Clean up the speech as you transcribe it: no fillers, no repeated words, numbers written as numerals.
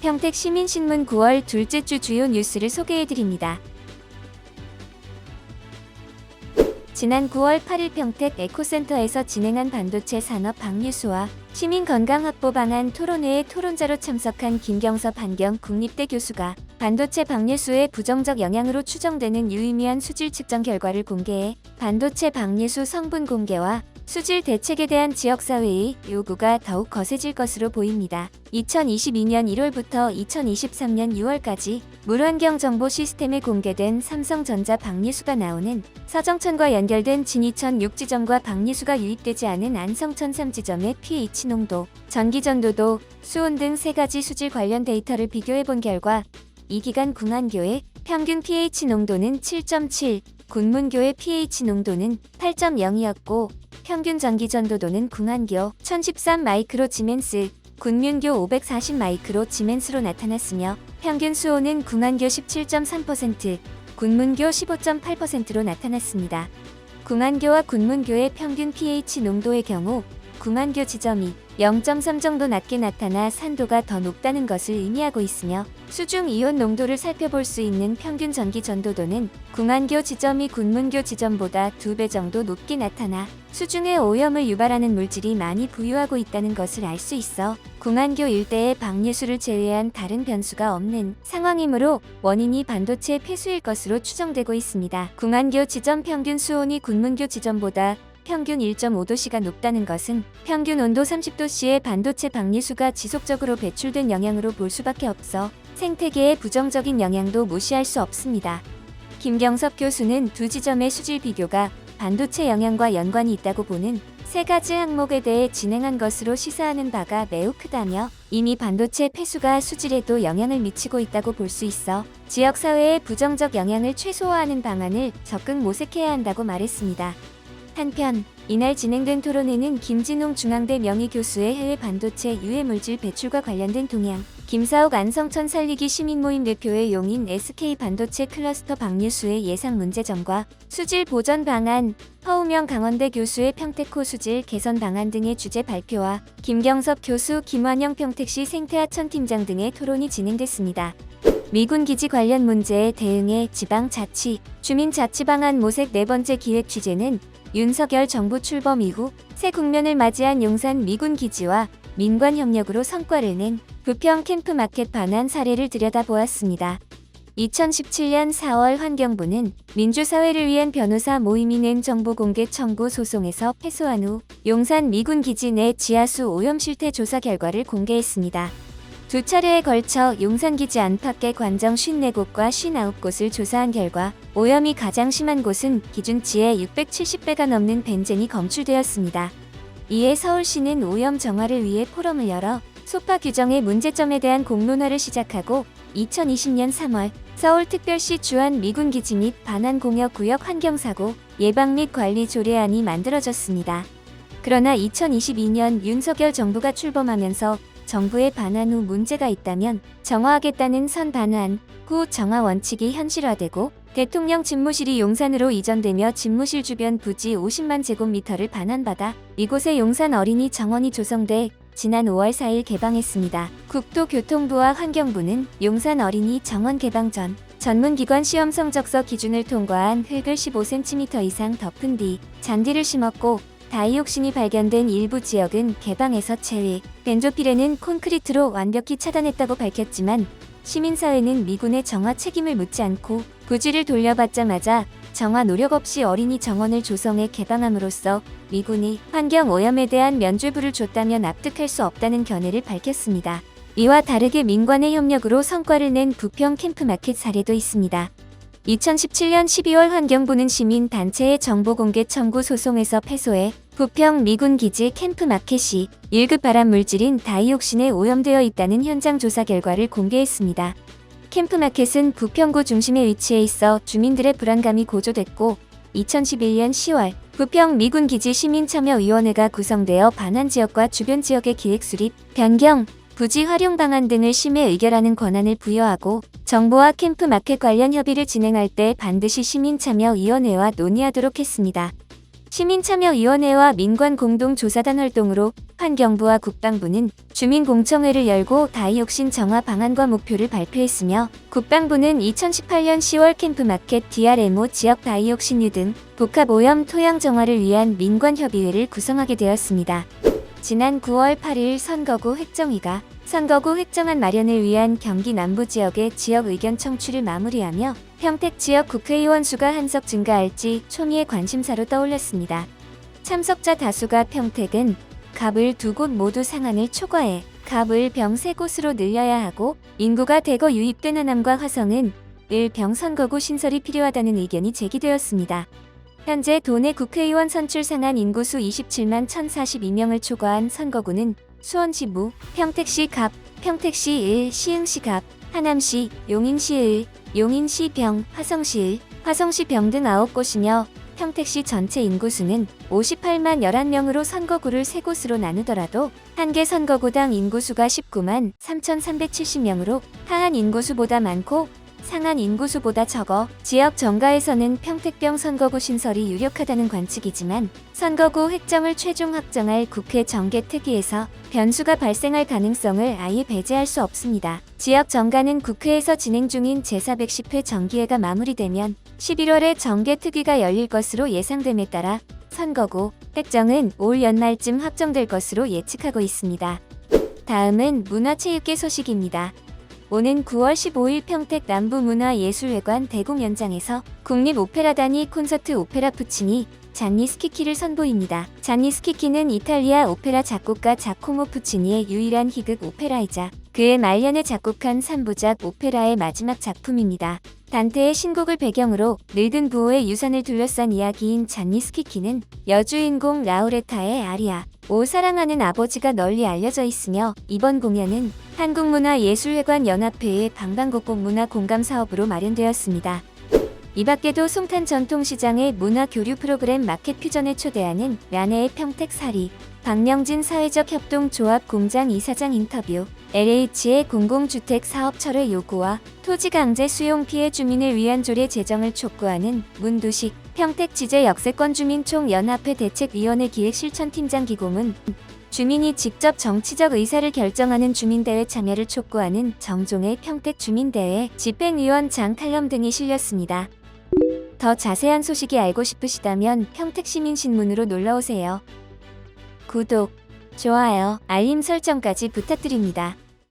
평택시민신문 9월 둘째 주 주요 뉴스를 소개해드립니다. 지난 9월 8일 평택 에코센터에서 진행한 반도체 산업 박뉴스와 시민건강확보 방안 토론회에 토론자로 참석한 김경섭 한경국립대 교수가 반도체 박뉴스의 부정적 영향으로 추정되는 유의미한 수질 측정 결과를 공개해 반도체 박뉴스 성분 공개와 수질 대책에 대한 지역사회의 요구가 더욱 거세질 것으로 보입니다. 2022년 1월부터 2023년 6월까지 물환경정보 시스템에 공개된 삼성전자 박뉴스가 나오는 서정천과 연결된 진이천 6지점과 박뉴스가 유입되지 않은 안성천 3지점의 pH 농도, 전기전도도, 수온 등 3가지 수질 관련 데이터를 비교해본 결과 이 기간 궁안교의 평균 pH 농도는 7.7, 군문교의 pH 농도는 8.0이었고 평균 전기전도도는 궁안교 1013 마이크로 지멘스, 군문교 540 마이크로 지멘스로 나타났으며 평균 수온은 궁안교 17.3%, 군문교 15.8%로 나타났습니다. 궁안교와 군문교의 평균 pH 농도의 경우 궁안교 지점이 0.3 정도 낮게 나타나 산도가 더 높다는 것을 의미하고 있으며 수중 이온 농도를 살펴볼 수 있는 평균 전기 전도도는 궁안교 지점이 군문교 지점보다 2배 정도 높게 나타나 수중에 오염을 유발하는 물질이 많이 부유하고 있다는 것을 알 수 있어 궁안교 일대의 박뉴스를 제외한 다른 변수가 없는 상황이므로 원인이 반도체 폐수일 것으로 추정되고 있습니다. 궁안교 지점 평균 수온이 군문교 지점보다 평균 1.5도씨가 높다는 것은 평균 온도 30도씨의 반도체 박뉴스가 지속적으로 배출된 영향으로 볼 수밖에 없어 생태계에 부정적인 영향도 무시할 수 없습니다. 김경섭 교수는 두 지점의 수질 비교가 반도체 영향과 연관이 있다고 보는 3가지 항목에 대해 진행한 것으로 시사하는 바가 매우 크다며 이미 반도체 폐수가 수질에도 영향을 미치고 있다고 볼 수 있어 지역사회의 부정적 영향을 최소화하는 방안을 적극 모색해야 한다고 말했습니다. 한편 이날 진행된 토론회는 김진웅 중앙대 명의교수의 해외 반도체 유해물질 배출과 관련된 동향, 김사옥 안성천 살리기 시민모임 대표의 용인 SK반도체 클러스터 박뉴스의 예상 문제점과 수질 보전 방안, 허우명 강원대 교수의 평택호 수질 개선 방안 등의 주제 발표와 김경섭 교수, 김완영 평택시 생태하천 팀장 등의 토론이 진행됐습니다. 미군기지 관련 문제에 대응해 지방자치, 주민자치방안 모색 4번째 기획 취재는 윤석열 정부 출범 이후 새 국면을 맞이한 용산 미군기지와 민관 협력으로 성과를 낸 부평 캠프마켓 반환 사례를 들여다보았습니다. 2017년 4월 환경부는 민주사회를 위한 변호사 모임이 낸 정보공개 청구 소송에서 패소한 후 용산 미군기지 내 지하수 오염 실태 조사 결과를 공개했습니다. 두 차례에 걸쳐 용산기지 안팎의 관정 54곳과 59곳을 조사한 결과 오염이 가장 심한 곳은 기준치의 670배가 넘는 벤젠이 검출되었습니다. 이에 서울시는 오염 정화를 위해 포럼을 열어 소파 규정의 문제점에 대한 공론화를 시작하고 2020년 3월 서울특별시 주안 미군기지 및 반환공여구역 환경사고 예방 및 관리 조례안이 만들어졌습니다. 그러나 2022년 윤석열 정부가 출범하면서 정부의 반환 후 문제가 있다면 정화하겠다는 선 반환 후 정화 원칙이 현실화되고 대통령 집무실이 용산으로 이전되며 집무실 주변 부지 50만 제곱미터를 반환받아 이곳에 용산 어린이 정원이 조성돼 지난 5월 4일 개방했습니다. 국토교통부와 환경부는 용산 어린이 정원 개방 전 전문기관 시험 성적서 기준을 통과한 흙을 15cm 이상 덮은 뒤 잔디를 심었고 다이옥신이 발견된 일부 지역은 개방에서 제외, 벤조필에는 콘크리트로 완벽히 차단했다고 밝혔지만 시민사회는 미군의 정화 책임을 묻지 않고 부지를 돌려받자마자 정화 노력 없이 어린이 정원을 조성해 개방함으로써 미군이 환경오염에 대한 면죄부를 줬다면 납득할 수 없다는 견해를 밝혔습니다. 이와 다르게 민관의 협력으로 성과를 낸 부평 캠프마켓 사례도 있습니다. 2017년 12월 환경부는 시민단체의 정보공개 청구 소송에서 패소해 부평 미군기지 캠프마켓이 1급 발암물질인 다이옥신에 오염되어 있다는 현장 조사 결과를 공개했습니다. 캠프마켓은 부평구 중심에 위치해 있어 주민들의 불안감이 고조됐고 2011년 10월 부평 미군기지 시민참여위원회가 구성되어 반환 지역과 주변 지역의 기획 수립, 변경, 부지 활용 방안 등을 심의 의결하는 권한을 부여하고 정부와 캠프마켓 관련 협의를 진행할 때 반드시 시민참여위원회와 논의하도록 했습니다. 시민참여위원회와 민관공동조사단 활동으로 환경부와 국방부는 주민공청회를 열고 다이옥신 정화 방안과 목표를 발표했으며, 국방부는 2018년 10월 캠프마켓 DRMO 지역 다이옥신유 등 복합오염 토양 정화를 위한 민관협의회를 구성하게 되었습니다. 지난 9월 8일 선거구 획정위가 선거구 획정안 마련을 위한 경기 남부지역의 지역 의견 청취를 마무리하며 평택 지역 국회의원 수가 한석 증가할지 초미의 관심사로 떠올랐습니다. 참석자 다수가 평택은 갑을 두 곳 모두 상한을 초과해 갑을 병 세 곳으로 늘려야 하고, 인구가 대거 유입된 하남과 화성은 병 선거구 신설이 필요하다는 의견이 제기되었습니다. 현재 도내 국회의원 선출 상한 인구수 27만 1,042명을 초과한 선거구는 수원시 무, 평택시 갑, 평택시 을, 시흥시 갑, 하남시, 용인시 을, 용인시 병, 화성시 을, 화성시 병 등 9곳이며 평택시 전체 인구수는 58만 11명으로 선거구를 3곳으로 나누더라도 한 개 선거구당 인구수가 19만 3,370명으로 하한 인구수보다 많고 상한 인구수보다 적어 지역 정가에서는 평택병 선거구 신설이 유력하다는 관측이지만, 선거구 획정을 최종 확정할 국회 정개특위에서 변수가 발생할 가능성을 아예 배제할 수 없습니다. 지역 정가는 국회에서 진행 중인 제410회 정기회가 마무리되면 11월에 정개특위가 열릴 것으로 예상됨에 따라 선거구 획정은 올 연말쯤 확정될 것으로 예측하고 있습니다. 다음은 문화체육계 소식입니다. 오는 9월 15일 평택 남부문화예술회관 대공연장에서 국립오페라단이 콘서트 오페라 푸치니 잔니 스키키를 선보입니다. 잔니 스키키는 이탈리아 오페라 작곡가 자코모 푸치니의 유일한 희극 오페라이자 그의 말년에 작곡한 3부작 오페라의 마지막 작품입니다. 단테의 신곡을 배경으로 늙은 부호의 유산을 둘러싼 이야기인 잔니 스키키는 여주인공 라우레타의 아리아, 오 사랑하는 아버지가 널리 알려져 있으며, 이번 공연은 한국문화예술회관 연합회의 방방곡곡 문화공감 사업으로 마련되었습니다. 이 밖에도 송탄 전통시장의 문화교류 프로그램 마켓 퓨전에 초대하는 면회의 평택사리, 박명진 사회적 협동조합 공장 이사장 인터뷰, LH의 공공주택 사업 철회 요구와 토지 강제 수용 피해 주민을 위한 조례 제정을 촉구하는 문두식, 평택지제역세권주민총연합회 대책위원회 기획실천팀장 기고문, 주민이 직접 정치적 의사를 결정하는 주민대회 참여를 촉구하는 정종의 평택주민대회 집행위원 장 칼럼 등이 실렸습니다. 더 자세한 소식이 알고 싶으시다면 평택시민신문으로 놀러오세요. 구독, 좋아요, 알림 설정까지 부탁드립니다.